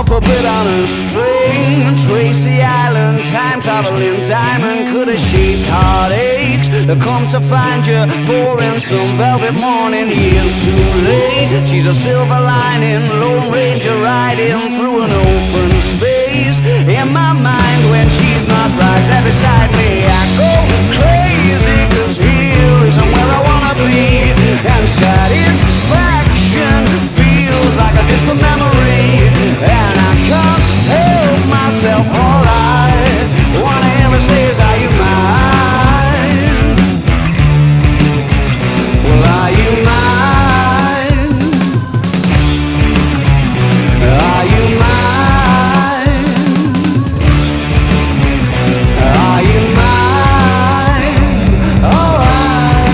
a puppet on a string. Tracy Island, time traveling diamond, could have shaped heartaches to come to find you for in some velvet morning. Years too late, she's a silver lining, Lone Ranger riding through an open space. In my mind when she's not right there beside me, I go crazy, cause here isn't where I wanna be. And satisfaction feels like a distant memory, and I can't help myself. All I wanna ever say is, are you mine? Well, are you mine? Are you mine? Are you mine? Alright.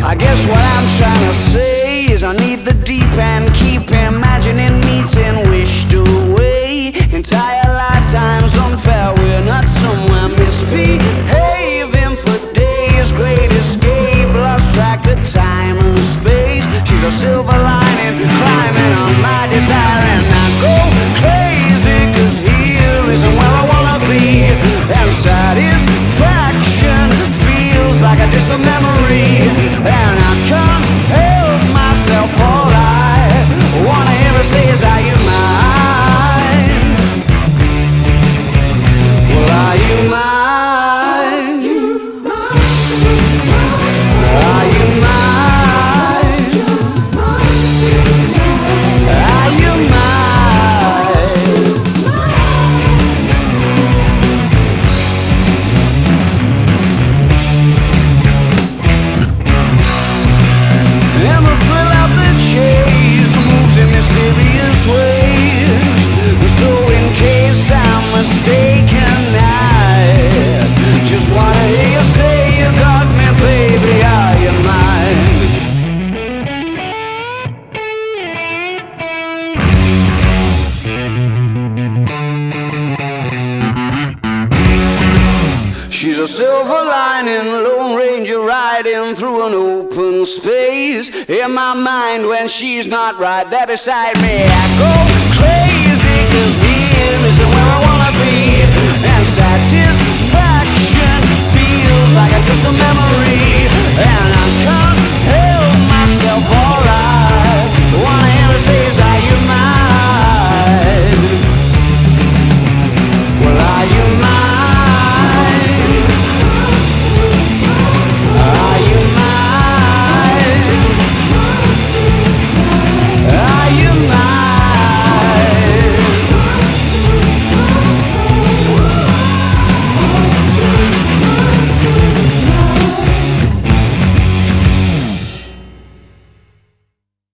I guess what I'm trying to say is I need the deep end, keep imagining meeting wished away. Entire lifetimes unfair, we're not somewhere misbehaving for days. Great escape, lost track of time and space. She's a silver lining, climbing on my desire, and I go crazy, cause here isn't where I wanna be. And satisfaction feels like a distant memory, and I can't help myself. All I wanna ever say is, are you mine? Well, are you mine? Are you mine? Are you mine? And the thrill of the chase moves in mysterious ways. So in case I'm mistaken, I just wanna hear you say you got me, baby, are you mine? She's a silver lining, Lone Ranger riding through an open space. In my mind when she's not right there beside me, I go crazy, cause here isn't where